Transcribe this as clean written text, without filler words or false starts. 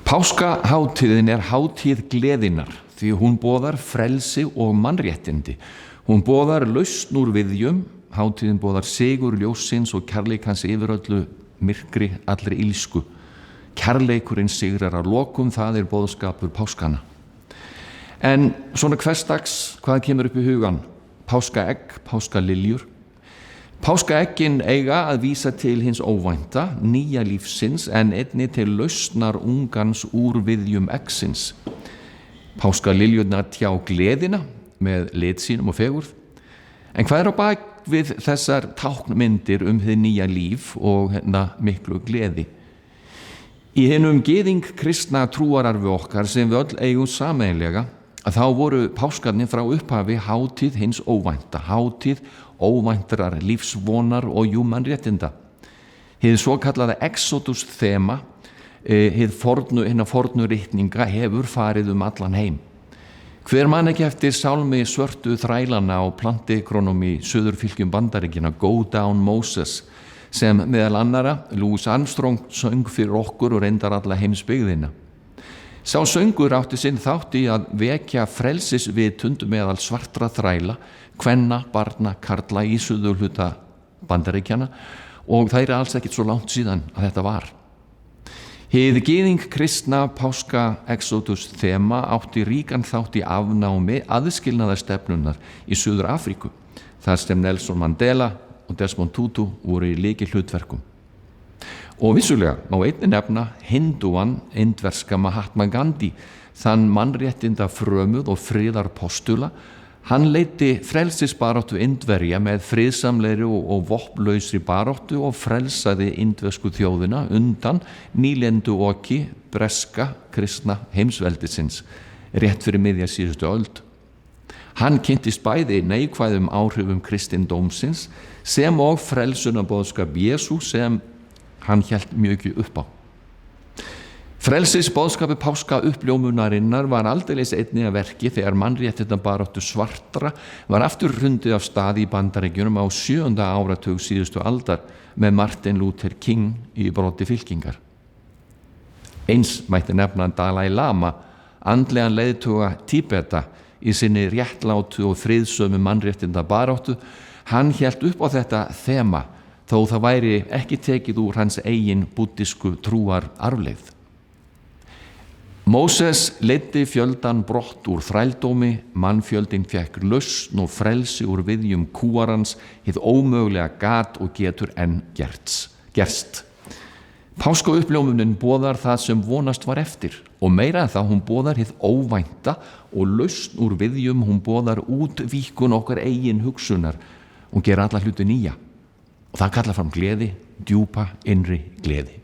Páskahátíðin hátíð gleðinnar því hún boðar frelsi og mannréttindi. Hún boðar lausn úr viðjum, hátíðin boðar sigur ljóssins og kærleikans yfir öllu myrkri allri illsku. Kærleikurinn sigrar að lokum, það boðskapur páskana. En svona hversdags, hvað kemur upp í hugan? Páskaegg, páskaliljur. Páskaeggin eiga að vísa til hins óvænta, nýja lífsins, en einnig til lausnar ungans úr viðjum eggsins. Páskaliljurnar tjá gleðina með lit sínum og fegurð. En hvað á bak við þessar táknmyndir hið nýja líf og miklu gleði? Í hinum gyðing kristna trúararfi okkar sem við öll eigum sameiginlega, að þá voru páskarnir frá upphafi hátíð hins óvænta, hátíð óvæntrar lífsvonar og mannréttinda. Hið svokallaða Exodus þema, hinna fornu ritninga hefur farið allan heim. Hver man ekki eftir sálmi svörtu þrælana á plantekrónum í suðurfylkjum Bandaríkjanna, Go Down Moses, sem meðal annara Louis Armstrong söng fyrir okkur og reyndar alla heimsbyggðina. Sá söngur átti sinn þátt í að vekja frelsisvitund meðal svartra þræla, kvenna, barna, karla í suðurhluta Bandaríkjanna, og það alls ekkert svo langt síðan að þetta var. Hið gyðing kristna páska Exodus þema átti ríkan þátt í afnámi aðskilnaðarstefnunnar í Suður Afríku, þar sem Nelson Mandela og Desmond Tutu voru í lykilhlutverkum. Og vissulega má einnig nefna hindúan indverska Mahatma Gandhi, þann mannréttinda frömuð og friðarpostula. Hann leiddi frelsisbaráttu Indverja með friðsamlegri og vopnlausri baráttu og frelsaði indversku þjóðina undan nýlendu oki breska kristna heimsveldisins rétt fyrir miðja síðustu öld. Hann kynntist bæði neikvæðum áhrifum kristindómsins sem og frelsunarboðskap Jesú sem hann hélt mjög upp á. Frelsisboðskapi páska uppljómunarinnar var aldeilis einnig að verki þegar mannréttindabaráttu svartra var aftur hrundið af stað í Bandaríkjunum á 7. áratug síðustu aldar með Martin Luther King í broddi fylkingar. Eins mætti nefna Dalai Lama, andlegan leiðtoga Tíbeta, í sinni réttlátu og friðsömu mannréttindabaráttu. Hann hélt upp á þetta þema, þó það væri ekki tekið úr hans eigin búddísku trúar arfleifð. Móses leiddi fjöldan brott úr þrældómi, mannfjöldin fékk lausn og frelsi úr viðjum kúarans, hið ómögulega gat og getur enn gerst. Páskauppljómunin boðar það sem vonast var eftir, og meira en það, hún boðar hið óvænta og lausn úr viðjum, hún boðar útvíkkun okkar eigin hugsunar og gera alla hluti nýja. Og það kallar fram gleði, djúpa innri gleði.